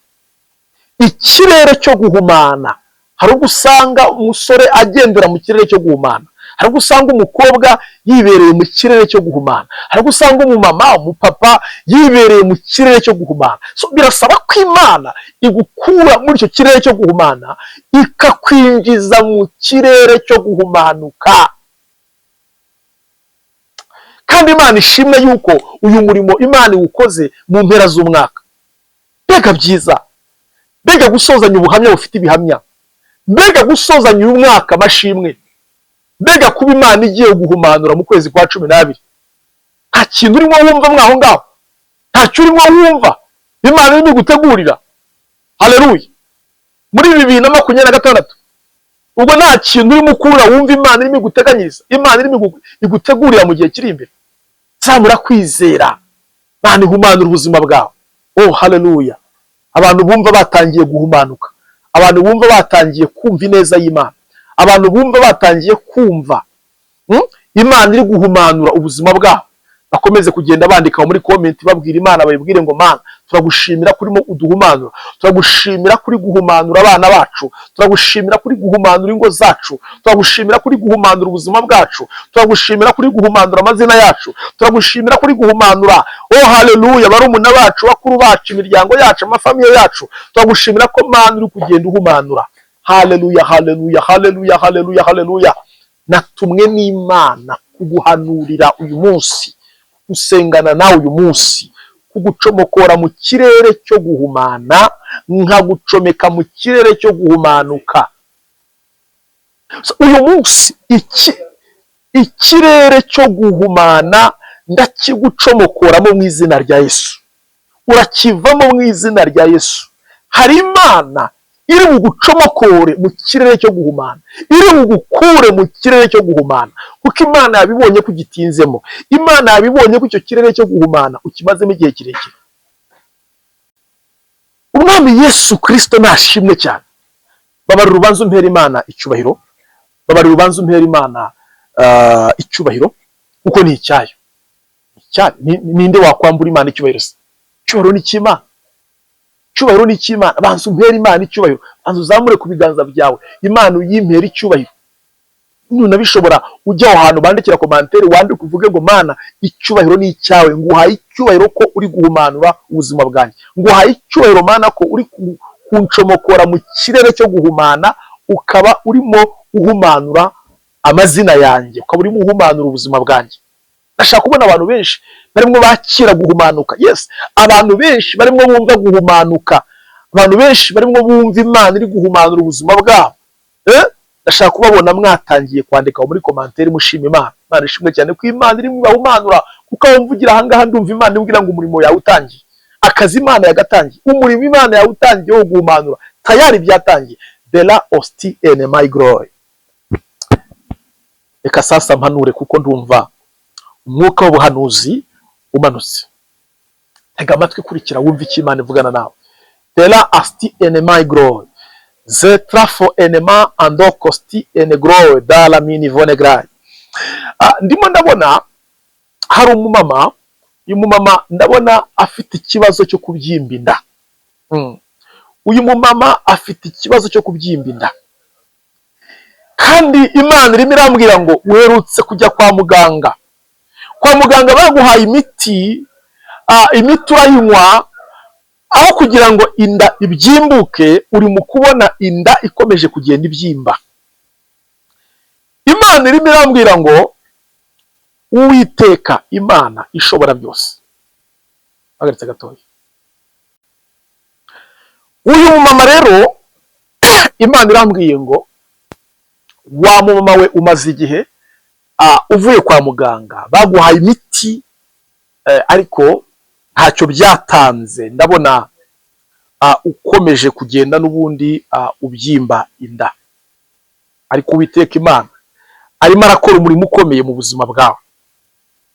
Ikirere cyo guhumana, hari ugusanga umusore agendera mu kirere cyo guhumana, hari ugusanga umukobwa yibereye mu kirere cyo guhumana, hari ugusanga umumama, umupapa yibereye mu kirere cyo guhumana. So birasaba ko Imana igukura muri icyo kirere cyo guhumana ikakwinjiza mu kirere cyo guhumanuka. kandi Imana ishimwe yuko uyu murimo Imana iwukoze mu mpera z'umwaka. Mbega byiza, mbega gusozanya ubuhamya bufite ibihamya, mbega gusozanya uyu mwaka amashimwe, mbega kuba Imana igiye guhumanura mu kwezi kwa 12. Nta kintu urimo wumva mwaho ngaho, ntacyo urimo wumva Imana irimo gutegurira. Haleluya. Muri 2026 ubwo nta kintu urimo ukura wumva Imana irimo guteganyiriza, Imana irimo igutegurira mu gihe kiri imbere. Zamura kwizera, Imana ihumanura ubuzima bwawe. Oh haleluya. Abantu bumva batangiye guhumanuka, abantu bumva batangiye kumva ineza y'Imana, abantu bumva batangiye kumva Imana iri guhumanura ubuzima bwabo, bakomeze kugenda bandika muri comment babwira Imana, bayibwire ngo Mana turagushimira kurimo uduhumanura, turagushimira kuri guhumanura abana bacu, turagushimira kuri guhumanura ingo zacu, turagushimira kuri guhumanura ubuzima bwacu, turagushimira kuri guhumanura amazina yacu, turagushimira kuri guhumanura oh haleluya barumuna bacu, bakuru bacu, imiryango yacu, amafamiye yacu, turagushimira ko Mana uri kugenda uhumanura. Haleluya haleluya haleluya haleluya haleluya. Natumwe n'Imana kuguhanurira uyu munsi, usengana nawe uyu munsi, kugucomokora mu kirere cyo guhumana, nkagucomeka mu kirere cyo guhumanuka. Uyu munsi ikirere cyo guhumana ndakigucomokoramo mu izina rya Yesu, urakivamo mu izina rya Yesu. Hari Imana iri bugucomokore mu kirere cyo guhumana, iri bugukure mu kirere cyo guhumana, kuko Imana yabibonye ko gitinzemo, Imana yabibonye ko icyo kirere cyo guhumana ukimazemo igihe kirekire. Umwami Yesu Kristo nashimwe cyane. Babara urubanza umpera Imana icyubahiro, babara urubanza umpera Imana icyubahiro, kuko ni icyayo. Ninde wakwambura Imana icyubahiro se? Icyubahiro ni cy'Imana, icyubahiro ni cy'Imana. Banza umpera Imana icyubahiro, banza uzamure ku biganza byawe, Imana uyimpera icyubahiro. Nunabishobora ujya aho hantu bandikira commentaire wandike uvuge ngo Mana icyubahiro ni icyawe, nguhaye icyubahiro ko uri guhumanura ubuzima bwanjye, nguhaye icyubahiro Mana ko uri kuncomokora mu kirere cyo guhumana, ukaba urimo uhumanura amazina yanjye, ukaba urimo uhumanura ubuzima bwanjye. Ndashaka kubona abantu benshi barimo bakira guhumanuka. Yes, abantu benshi barimo bumva guhumanuka, abantu benshi barimo bumva Imana iri guhumanura ubuzima bwabo. Ndashaka kubabona mwatangiye kwandika muri commentaire mushima Imana. Imana ishimwe cyane ko Imana iri guhumanura, kuko aho mvugira ahangaha ndumva Imana imbwira ngo umurimo yawe utangiye, akazi Imana yagatangiye, umurimo Imana yawe utangiye wo guhumanura tayari byatangiye. Bela osti ene my glory. Reka sasa mpanure kuko ndumva umwuka w'ubuhanuzi umanutse. Tega amatwi kurikira wumva icyo Imana ivugana nawe. Bela asti ene my glory. Ze trafo enema ando kosti ene glory dala mini vonegrai. Ndimo ndabona hari umumama, uyu mumama ndabona afite ikibazo cyo kubyimba inda. Uyu mumama afite ikibazo cyo kubyimba inda, kandi Imana irimo irambwira ngo uherutse kujya kwa muganga. Kwa muganga baguhaye imiti, imiti urayinywa, aho kugira ngo inda ibyimbuke uri mu kubona inda ikomeje kugenda ibyimba. Imana irimo irambwira ngo Uwiteka Imana ishobora byose. Hagaritse gatoya. Uyu mumama rero Imana irambwiye ngo wa mumama we umaze igihe uvuye kwa muganga, baguhaye imiti ariko ntacyo byatanze. Ndabona ukomeje kugenda n'ubundi ubyimba inda, ariko Uwiteka Imana arimo arakora umurimo ukomeye mu buzima bwawe.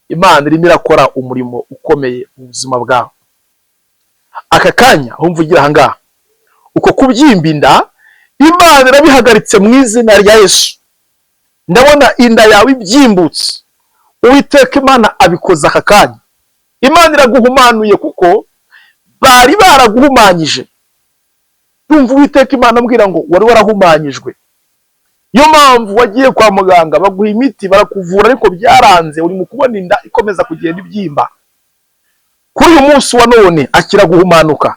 Imana irimo irakora umurimo ukomeye mu buzima bwawe. Aka kanya aho mvugira ahangaha, uko kubyimba inda Imana irabihagaritse mu izina rya Yesu. Ndabona inda yawe ibyimbutse, Uwiteka Imana abikoza aka kanya. Imana iraguhumanuye kuko bari baraguhumanyije. Ndumva Uwiteka Imana ambwira ngo wari warahumanyijwe, niyo mpamvu wagiye kwa muganga baguha imiti barakuvura ariko byaranze, uri mu kubona inda ikomeza kugenda ibyimba. Kuri uyu munsi wa none akira guhumanuka,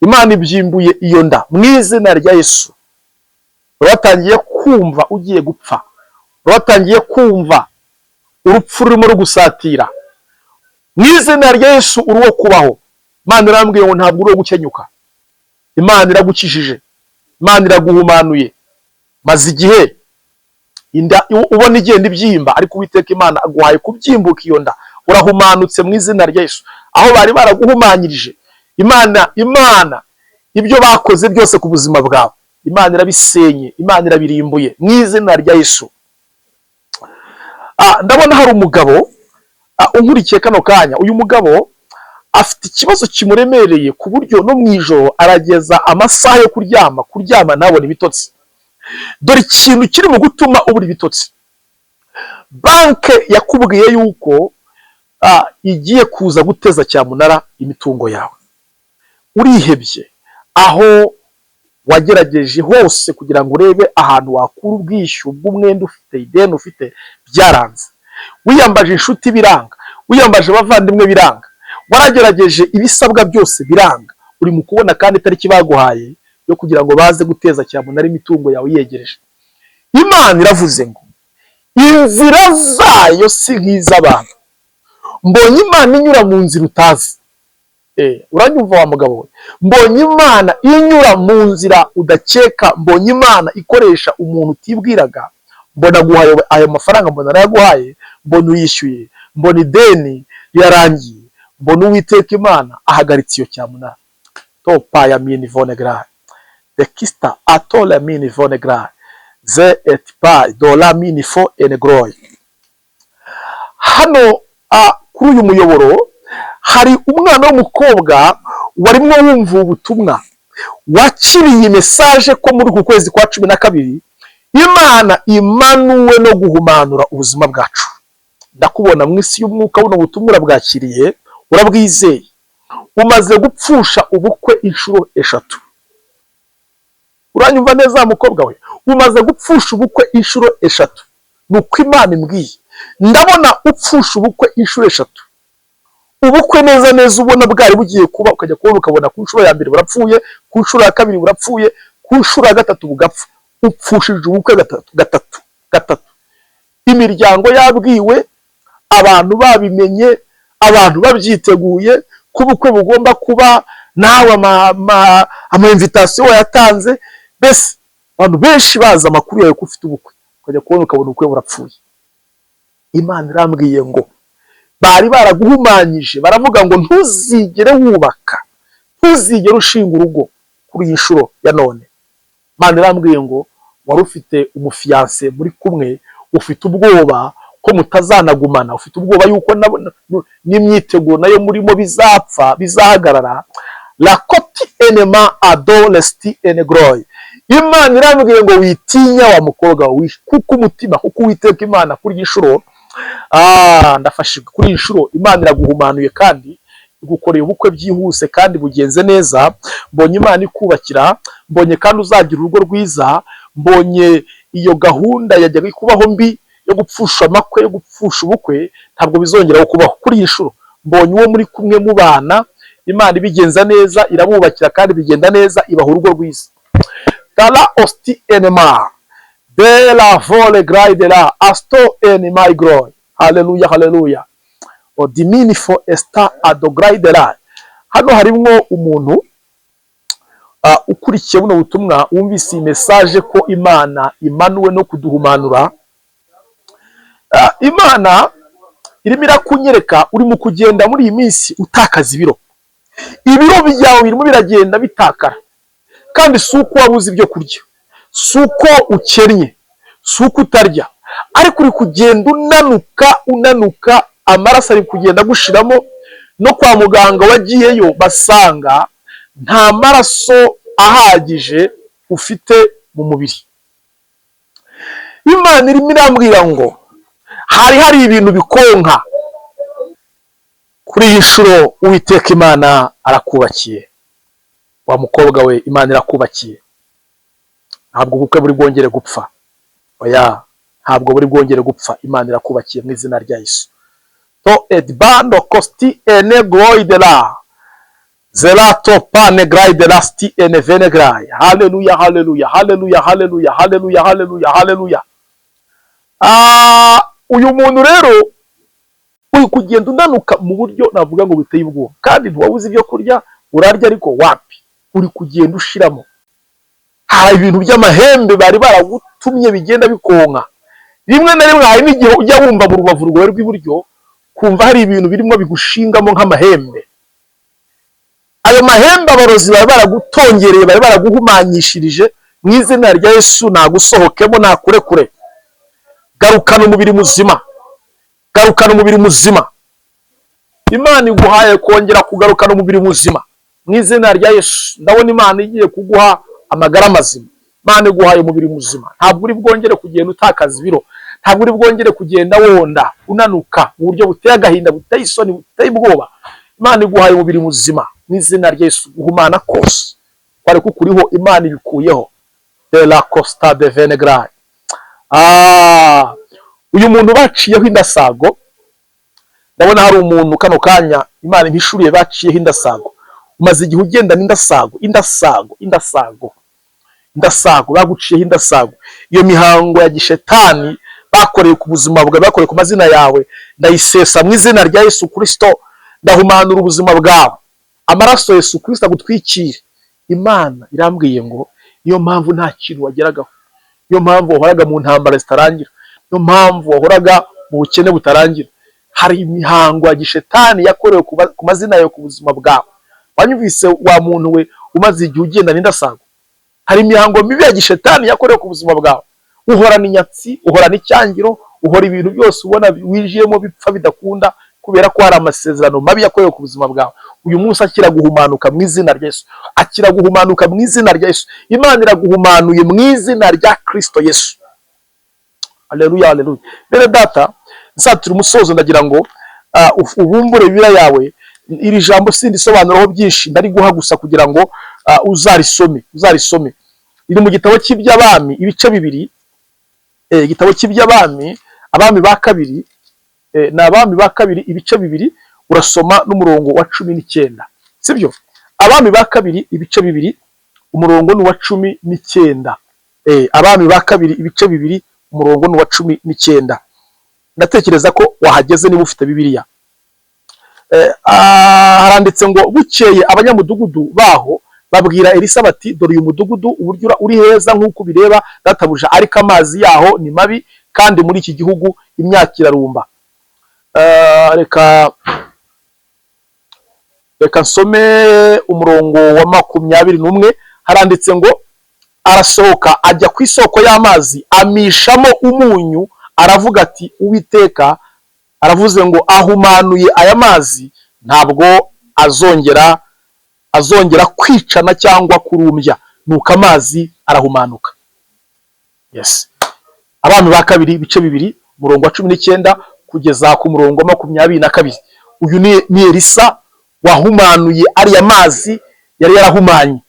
Imana ibyimbuye iyo nda mu izina rya Yesu. Watangiye kumva ugiye gupfa, watangiye kumva urupfu rurimo rugusatira, mu izina rya Yesu uri uwo kubaho. Imana irambwiye ngo ntabwo uri uwo gukenyuka. Imana iragukijije, Imana iraguhumanuye. Maze igihe inda ubona igenda ibyimba, ariko Uwiteka Imana aguhaye kubyimbuka iyo nda, urahumanutse mu izina rya Yesu. Aho bari baraguhumanyirije, Imana ibyo bakoze byose ku buzima bwawe, Imana irabisenye, Imana irabirimbuye mu izina rya Yesu. Ndabona hari umugabo unkurikiye kano kanya. Uyu mugabo afite ikibazo kimuremereye ku buryo no mu ijoro arageza amasaha yo kuryama ntabone ibitotsi. Dore ikintu kiri mu gutuma ubura ibitotsi. Banke yakubwiye yuko igiye kuza guteza cyamunara imitungo yawe. Urihebye, aho wagerageje hose kugira ngo urebe ahantu wakura ubwishyu bw'umwenda ufite, ideni ufite, byaranze. Wiyambaje inshuti biranga, wiyambaje abavandimwe biranga, waragerageje ibisabwa byose biranga. Uri mu kubona kandi itariki baguhaye yo kugira ngo baze guteza cyamunara imitungo yawe yegereje. Imana iravuze ngo inzira zayo si nk'iz'abantu. Mbonye Imana inyura mu nzira utazi. Uranyumva wa mugabo we? Mbonye Imana inyura mu nzira udakeka. Mbonye Imana ikoresha umuntu utibwiraga. Mbona guhaye ayo mafaranga, mbona arayaguhaye, mbona uyishyuye, mbona ideni yarangiye, mbona Uwiteka Imana ahagaritse iyo cyamunara. Topa ya mini vonegrai de kista atole mini vonegrai ze etpa dola mini fo enegroi. Hano kuri uyu muyoboro hari umwana w'umukobwa warimo wumva ubutumwa, wakiriye mesaje ko muri ku kwezi kwa 12 Imana imanuwe no guhumanura ubuzima bwacu. Ndakubona mu isi y'umwuka buno butumwa bwakiriye, urabwizeye. Umaze gupfusha ubukwe inshuro 3. Uranyumva neza mukobwa we? Umaze gupfusha ubukwe inshuro 3. Nuko Imana imbwiye, ndabona upfusha ubukwe inshuro 3. Ubukwe neza neza ubona bwari bugiye kuba, ukajya kubona ukabona ku nshuro ya mbere burapfuye, ku nshuro ya kabiri burapfuye, ku nshuro ya gatatu bugapfa. Upfushije ubukwe gatatu. Imiryango yabwiwe, abantu babimenye, abantu babyiteguye ko ubukwe bugomba kuba, nawe ama invitation yatanze. Bese abantu benshi baza amakuru yawe ko ufite ubukwe, ukajya kubona ukabona ubukwe burapfuye. Imana irambwiye ngo bari baraguhumanyije, baravuga ngo ntuzigere wubaka, ntuzigere ushinga urugo kuri iyi nshuro ya none. Imana irambwiye ngo wari ufite umufiance muri kumwe, ufite ubwoba ko mutazanagumana, ufite ubwoba yuko n'imyiteguro nayo murimo bizapfa, bizahagarara. La koti enema adolesti enegroi. Imana irambwiye ngo witinya wa mukobwa we, kuko umutima, kuko Uwiteka Imana kuri inshuro ndafashijwe kuri inshuro Imana iraguhumanuye kandi igukoreye ubukwe byihuse kandi bugenze neza. Mbonye Imana ikubakira, mbonye kandi uzagira urugo rwiza, mbonye iyo gahunda yajyaga kubaho mbi yo gupfusha amakwe, yo gupfusha ubukwe, ntabwo bizongera kubaho kuri inshuro. Mbonye uwo muri kumwe mu bana, Imana ibigenza neza, irabubakira kandi bigenda neza, ibaha urugo rwiza. Dala osti enema de la vole grai de la asto enema igroi. Haleluya, haleluya. Odimini fo esta adograi de la. Hano harimo umuntu ukurikiye buno butumwa, wumvise message ko Imana imanuwe no kuduhumanura. Imana irimo irakunyereka uri mu kugenda muri iyi minsi utakaza ibiro. Ibiro byawe birimo biragenda bitakara, kandi suko wabuze ibyo kurya, suko ukennye, suko utarya, ariko uri kugenda unanuka, amaraso ari kugenda gushiramo. No kwa muganga wagiyeyo basanga nta maraso ahagije ufite mu mubiri. Imana irimo irambwira ngo hari ibintu bikonka kuri iyi nshuro. Uwiteka Imana arakubakiye wa mukobwa we, Imana irakubakiye. Ntabwo ubukwe buri bwongere gupfa, oya, ntabwo buri bwongere gupfa. Imana irakubakiye mu izina rya Yesu. To edbando kosti enegroi de la zelato panegrai de la sti enevenegrai. Haleluya, haleluya, haleluya, haleluya, haleluya, haleluya, haleluya. Uyu muntu rero uri kugenda unanuka mu buryo navuga ngo buteye ubwoba, kandi ntiwabuze ibyo kurya urarya, ariko wapi, uri kugenda ushiramo. Hari ibintu by'amahembe bari baragutumye bigenda bikonka. Rimwe na rimwe hari n'igihe ujya wumva mu rubavu rwawe rw'iburyo kumva hari ibintu birimo bigushingamo nk'amahembe. Ayo mahembe abarozi bari baragutongereye, bari baraguhumanyishirije, mu izina rya Yesu nagusohokemo, nakurekure. Garukana umubiri muzima, garukana umubiri muzima. Imana iguhaye kongera kugarukana umubiri muzima mu izina rya Yesu. Ndabona Imana igiye kuguha amagara mazima. Imana iguhaye umubiri muzima, ntabwo uri bwongere kugenda utakaza ibiro, ntabwo uri bwongere kugenda wonda unanuka mu buryo buteye agahinda, buteye isoni, buteye ubwoba. Imana iguhaye umubiri muzima mu izina rya Yesu. Guhumana kose kwari kukuriho Imana ibikuyeho. De la Costa de Venegrai. Uyu muntu baciyeho indasago, ndabona hari umuntu kano kanya Imana impishuriye baciyeho indasago. Umaze igihe ugenda n'indasago, indasago baguciyeho indasago. Iyo mihango ya gishetani bakoreye ku buzima bwawe, bakoreye ku mazina yawe, ndayisesa mu izina rya Yesu Kristo. Ndahumanura ubuzima bwawe, amaraso Yesu Kristo agutwikire. Imana irambwiye ngo niyo mpamvu nta kintu wageragaho, niyo mpamvu wahoraga mu ntambara zitarangira, niyo mpamvu wahoraga mu bukene butarangira. Hari imihango ya gishetani yakorewe ku mazina yawe, ku buzima bwawe. Wanyumvise wa muntu we umaze igihe ugenda n'indasago? Hari imihango mibi ya gishetani yakorewe ku buzima bwawe. Uhora n'inyatsi, uhora n'icyangiro, uhora ibintu byose ubona wijiyemo bipfa bidakunda, kubera ko hari amasezerano mabi yakorewe ku buzima bwawe. Uyu munsi akira guhumanuka mu izina rya Yesu, akira guhumanuka mu izina rya Yesu. Imana iraguhumanuye mu izina rya Kristo Yesu. Haleluya, haleluya. Bene data, nsatira umusozo, ndagira ngo ubumbure Bibiliya yawe. Iri jambo sindi sobanuraho byinshi, ndari guha gusa kugira ngo uzarisome. Iri mu gitabo cy'iby'abami ibice bibiri, igitabo cy'iby'abami, abami ba kabiri, na abami ba kabiri ibice bibiri, urasoma n'umurongo wa 19, sibyo? Abami ba kabiri ibice bibiri, umurongo ni wa 19. Abami ba kabiri ibice bibiri, umurongo ni wa 19. Ndatekereza ko wahageze niba ufite Bibiliya. Haranditse ngo bukeye abanyamudugudu baho babwira Elisa bati, dore uyu mudugudu uburyo uri heza nk'uko bireba databuja, ariko amazi yaho ni mabi, kandi muri iki gihugu imyaka irarumba. Reka nsome umurongo wa 21. Haranditse ngo arasohoka ajya ku isoko y'amazi, amishamo umunyu, aravuga ati, Uwiteka aravuze ngo ahumanuye aya mazi, ntabwo azongera kwicana cyangwa kurumbya. Nuko amazi arahumanuka. Yes. Abami ba kabiri ibice bibiri, umurongo wa 19 kugeza ku murongo wa 22. Uyu ni Elisa wahumanuye ariya mazi yari yarahumanye.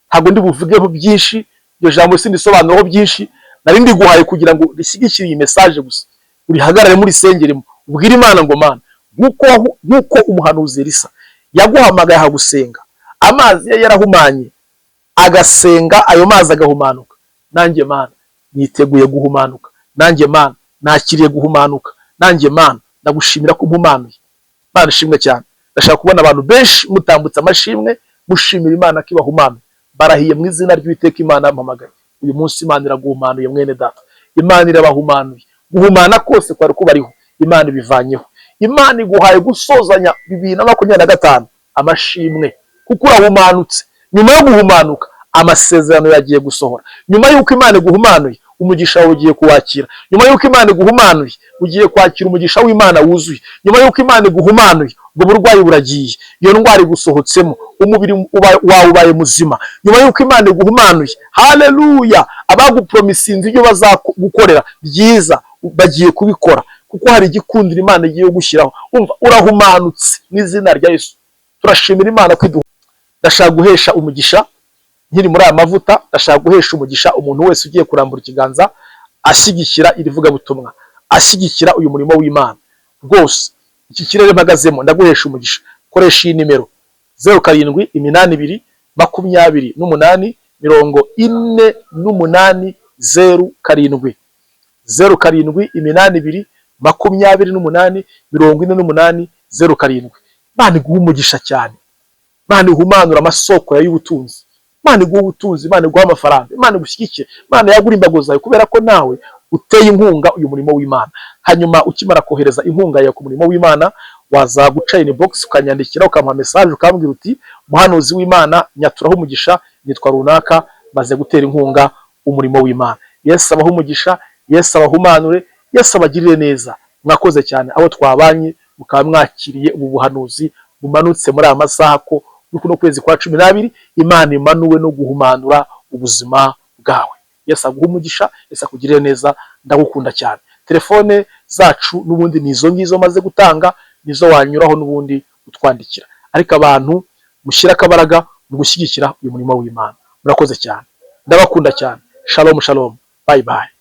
Ntabwo ndi buvugeho byinshi, iryo jambo sindi sobanuraho byinshi, nari ndi guhaye kugira ngo rishyigikire iyi message gusa. Urihagarare muri sengeremo, ubwira Imana ngo Mana, nkuko umuhanuzi Elisa yaguhamagaye hagusenga, amazi ye yarahumanye, agasenga ayo mazi agahumanuka. Nanjye Mana niteguye guhumanuka, nanjye Mana nakiriye guhumanuka, nanjye Mana ndagushimira ko umpumanuye. Mana ishimwe cyane. Ndashaka kubona abantu benshi mutambutsa amashimwe, mushimira Imana ko ibahumanuye. Barahiye mu izina ry'Uwiteka Imana yampamagaye. Uyu munsi Imana iraguhumanuye mwene data. Imana irabahumanuye. Guhumana kose kwari kubariho, Imana ibivanyeho. Imana iguhaye gusozanya 2025 amashimwe, kuko urahumanutse. Nyuma yo guhumanuka, amasezerano yagiye gusohora. Nyuma yuko Imana iguhumanuye, umugisha wawe ugiye kuwakira. Nyuma yuko Imana iguhumanuye, ugiye kwakira umugisha w'Imana wuzuye. Nyuma yuko Imana iguhumanuye, ubwo burwayi buragiye, iyo ndwara igusohotsemo, umubiri wawe ubaye muzima. Nyuma yuko Imana iguhumanuye, haleluya, abagupromisinze ibyo bazagukorera byiza bagiye kubikora, kuko hari igikundiro Imana igiye gushyiraho. Umva, urahumanutse mu izina rya Yesu. Turashimira Imana kwiduha. Ndashaka guhesha umugisha nkiri muri aya mavuta, ndashaka guhesha umugisha umuntu wese ugiye kurambura ikiganza ashyigikira iri vugabutumwa, ashyigikira uyu murimo w'Imana. Rwose iki kirere mpagazemo ndaguhesha umugisha. Koresha iyi nimero 0782 28 48 07 82 28 48 07. Imana iguha umugisha cyane, Imana ihumanura amasoko yawe y'ubutunzi, Imana iguha ubutunzi, Imana iguha amafaranga, Imana igushyigikire, Imana yagura imbago zawe, kubera ko nawe uteye inkunga uyu murimo w'Imana. Hanyuma ukimara kohereza inkunga yawe ku murimo w'Imana, waza guca inbox ukanyandikira, ukampa message ukambwira uti muhanuzi w'Imana nyaturaho umugisha, nitwa runaka, maze gutera inkunga umurimo w'Imana. Yesu abaho umugisha, Yesu abahumanure, Yesu abagirire neza. Mwakoze cyane abo twabanye, mukaba mwakiriye ubu buhanuzi bumanutse muri aya masaha ko no kwezi kwa 12 Imana imanuwe no guhumanura ubuzima bwawe. Yesu aguha umugisha, Yesu akugirire neza, ndagukunda cyane. Telefone zacu n'ubundi nizo ngizo maze gutanga, nizo wanyuraho n'ubundi utwandikira. Ariko abantu mushyira akabaraga mu gushyigikira uyu murimo w'Imana. Murakoze cyane, ndabakunda cyane. Shalom shalom, bye bye.